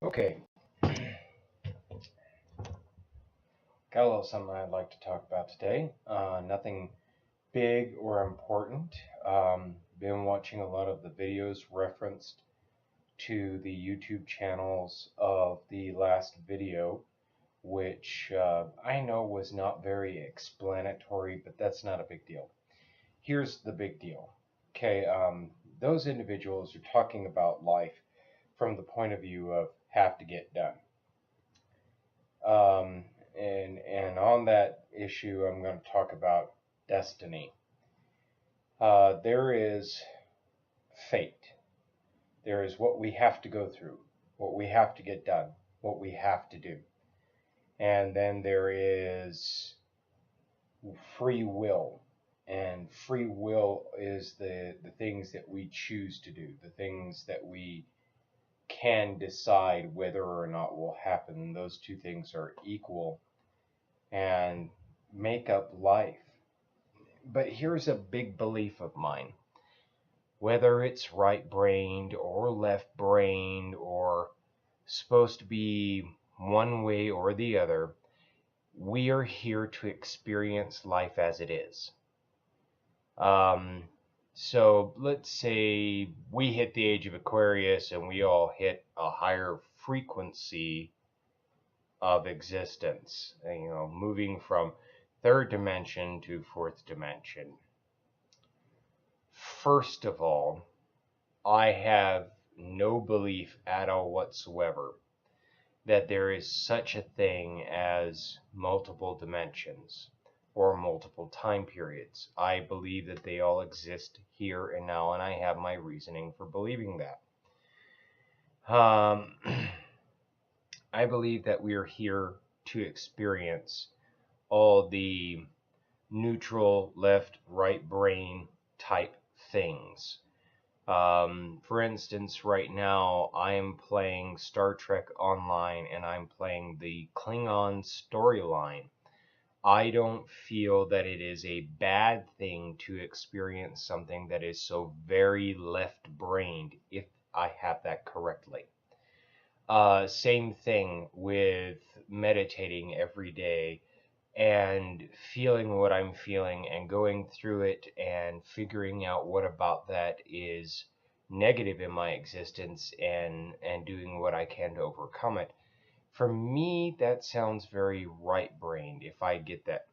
Okay, got a little something I'd like to talk about today. Nothing big or important. Been watching a lot of the videos referenced to the YouTube channels of the last video, which I know was not very explanatory, but that's not a big deal. Here's the big deal. Okay, those individuals are talking about life from the point of view of have to get done. And on that issue, I'm going to talk about destiny. There is fate. There is what we have to go through, what we have to get done, what we have to do. And then there is free will. And free will is the things that we choose to do, the things that we can decide whether or not will happen. Those two things are equal and make up life. But here's a big belief of mine. Whether it's right-brained or left-brained or supposed to be one way or the other, we are here to experience life as it is. So let's say we hit the age of Aquarius and we all hit a higher frequency of existence, moving from third dimension to fourth dimension. First of all, I have no belief at all whatsoever that there is such a thing as multiple dimensions or multiple time periods. I believe that they all exist here and now, and I have my reasoning for believing that. I believe that we are here to experience all the neutral left, right brain type things. For instance, right now I am playing Star Trek Online and I'm playing the Klingon storyline. I don't feel that it is a bad thing to experience something that is so very left-brained, if I have that correctly. Same thing with meditating every day and feeling what I'm feeling and going through it and figuring out what about that is negative in my existence and doing what I can to overcome it. For me, that sounds very right-brained if I get that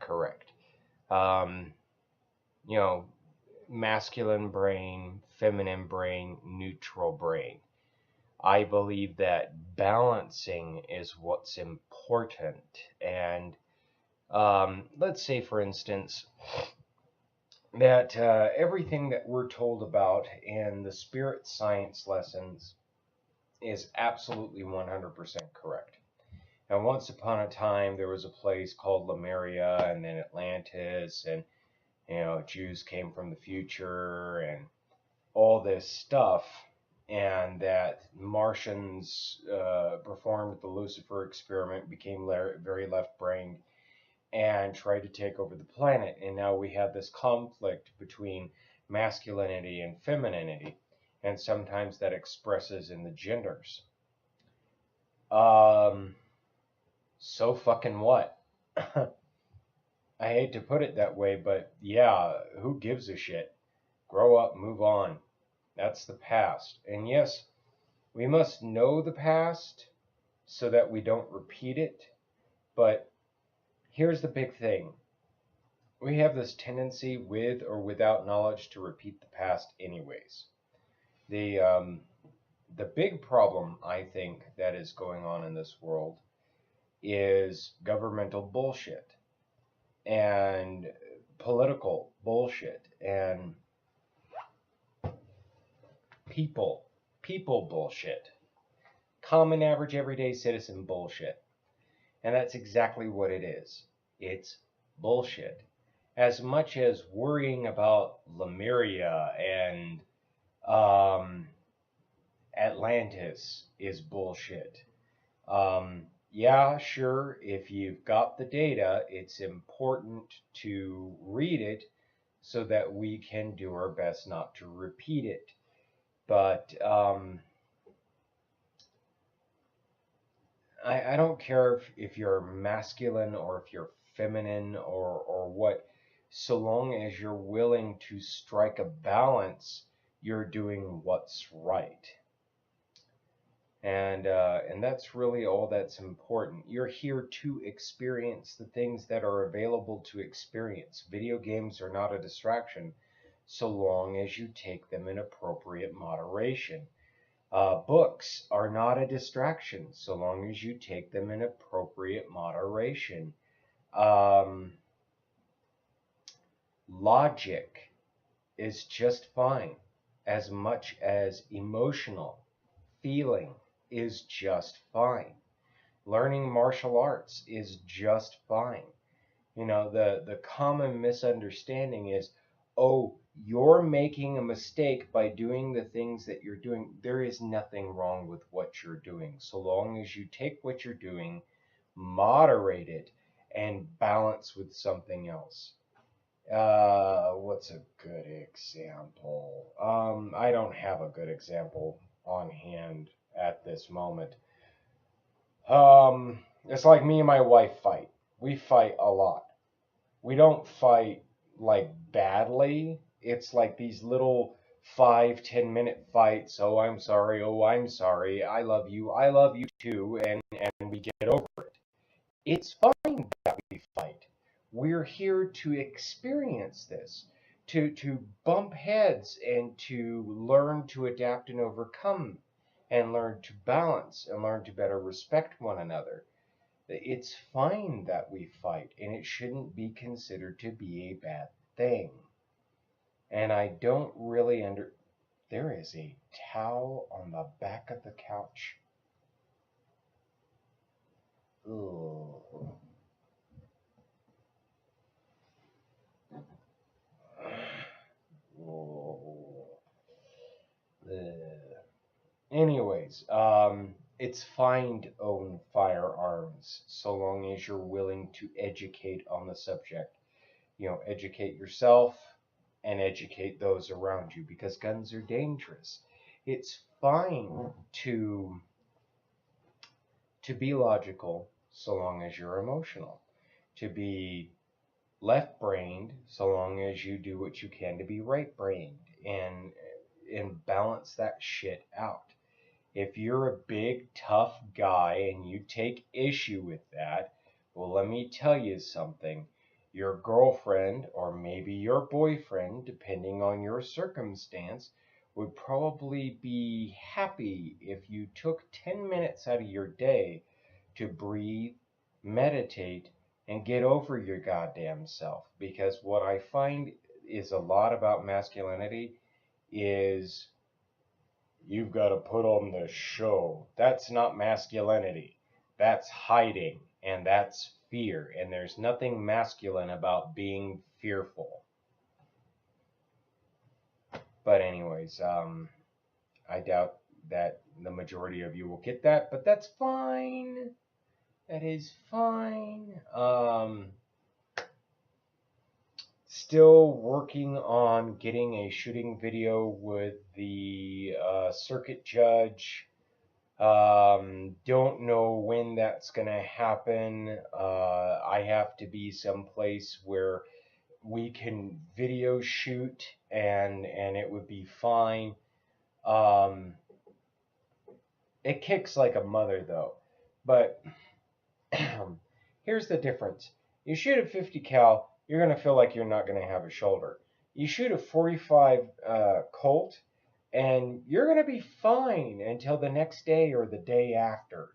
correct. Masculine brain, feminine brain, neutral brain. I believe that balancing is what's important. And let's say, for instance, that everything that we're told about in the spirit science lessons is absolutely 100% correct. And once upon a time, there was a place called Lemuria and then Atlantis, and Jews came from the future and all this stuff. And that Martians performed the Lucifer experiment, became very left-brained, and tried to take over the planet. And now we have this conflict between masculinity and femininity, and sometimes that expresses in the genders. So fucking what? I hate to put it that way, but yeah, who gives a shit? Grow up, move on. That's the past. And yes, we must know the past so that we don't repeat it. But here's the big thing. We have this tendency, with or without knowledge, to repeat the past anyways. The big problem, I think, that is going on in this world is governmental bullshit and political bullshit and people bullshit. Common, average, everyday citizen bullshit. And that's exactly what it is. It's bullshit. As much as worrying about Lemuria and Atlantis is bullshit. Yeah, sure, if you've got the data, it's important to read it so that we can do our best not to repeat it. But I don't care if you're masculine or if you're feminine or what, so long as you're willing to strike a balance, you're doing what's right. And that's really all that's important. You're here to experience the things that are available to experience. Video games are not a distraction, so long as you take them in appropriate moderation. Books are not a distraction, so long as you take them in appropriate moderation. Um, Logic is just fine, as much as emotional feeling is just fine. Learning martial arts is just fine. The common misunderstanding is, oh, you're making a mistake by doing the things that you're doing. There is nothing wrong with what you're doing, so long as you take what you're doing, moderate it, and balance with something else. What's a good example? I don't have a good example on hand at this moment. It's like me and my wife fight. We fight a lot. We don't fight like badly. It's like these little 5-10 minute fights. Oh, I'm sorry. Oh, I'm sorry. I love you. I love you too. And we get over it. It's fine that we fight. We're here to experience this, to bump heads and to learn to adapt and overcome and learn to balance and learn to better respect one another. It's fine that we fight, and it shouldn't be considered to be a bad thing. And I don't really There is a towel on the back of the couch. Ugh. Anyways, it's fine to own firearms so long as you're willing to educate on the subject. Educate yourself and educate those around you, because guns are dangerous. It's fine to be logical so long as you're emotional, to be left-brained so long as you do what you can to be right-brained, and balance that shit out. If you're a big tough guy and you take issue with that, well, let me tell you something. Your girlfriend, or maybe your boyfriend, depending on your circumstance, would probably be happy if you took 10 minutes out of your day to breathe, meditate, and get over your goddamn self. Because what I find is a lot about masculinity is you've got to put on the show. That's not masculinity. That's hiding, and that's fear. And there's nothing masculine about being fearful. But anyways, I doubt that the majority of you will get that, but that's fine. That is fine. Still working on getting a shooting video with the circuit judge. Don't know when that's gonna happen. I have to be someplace where we can video shoot, and it would be fine. It kicks like a mother though. But here's the difference. You shoot a 50 cal, you're going to feel like you're not going to have a shoulder. You shoot a 45 Colt, and you're going to be fine until the next day or the day after.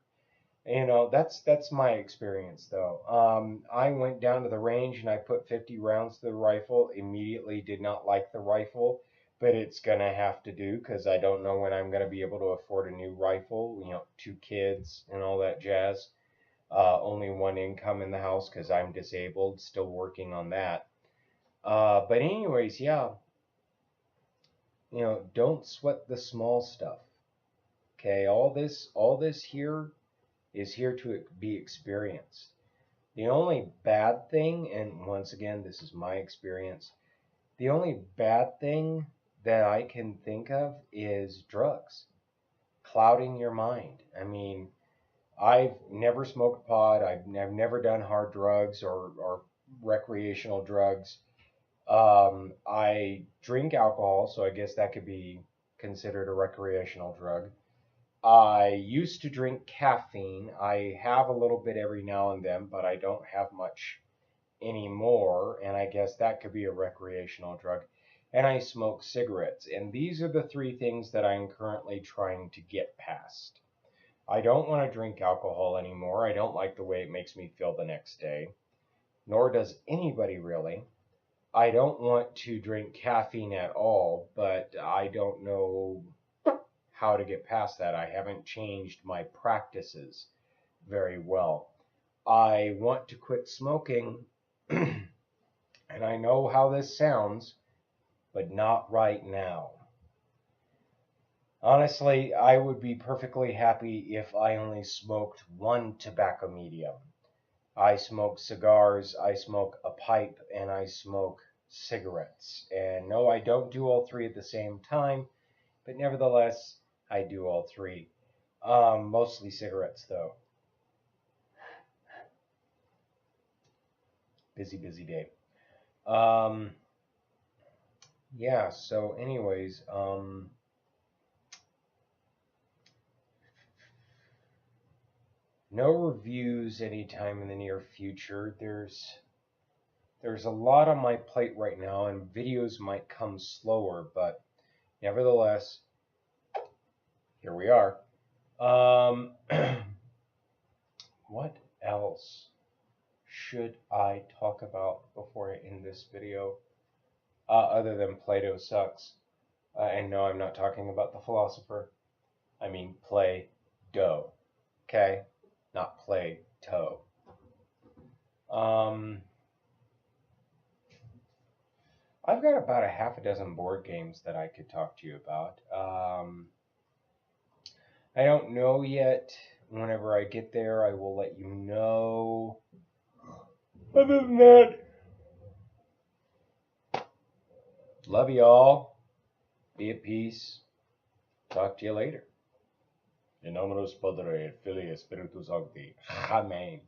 That's my experience though. I went down to the range and I put 50 rounds to the rifle. Immediately did not like the rifle, but it's gonna have to do because I don't know when I'm gonna be able to afford a new rifle. 2 kids and all that jazz. Only one income in the house because I'm disabled. Still working on that. But anyways, yeah. Don't sweat the small stuff. Okay, all this here is here to be experienced. The only bad thing, and once again, this is my experience, the only bad thing that I can think of is drugs clouding your mind. I mean, I've never smoked pot. I've never done hard drugs or recreational drugs. I drink alcohol, so I guess that could be considered a recreational drug. I used to drink caffeine. I have a little bit every now and then, but I don't have much anymore, and I guess that could be a recreational drug. And I smoke cigarettes, and these are the three things that I'm currently trying to get past. I don't want to drink alcohol anymore. I don't like the way it makes me feel the next day, nor does anybody really. I don't want to drink caffeine at all, but I don't know how to get past that. I haven't changed my practices very well. I want to quit smoking, and I know how this sounds, but not right now. Honestly, I would be perfectly happy if I only smoked one tobacco medium. I smoke cigars, I smoke a pipe, and I smoke cigarettes. And no, I don't do all three at the same time, but nevertheless, I do all three. Mostly cigarettes, though. Busy, busy day. Yeah, so anyways, no reviews anytime in the near future. There's a lot on my plate right now, and videos might come slower, but nevertheless, here we are. What else should I talk about before I end this video? Other than Plato sucks. And no, I'm not talking about the philosopher. I mean Play-Doh. Okay? Not Play-Toe. I've got about a half a dozen board games that I could talk to you about. I don't know yet. Whenever I get there, I will let you know. Other than that, love y'all. Be at peace. Talk to you later. In nomine Padre, Filii, Spiritus Sancti. Amen.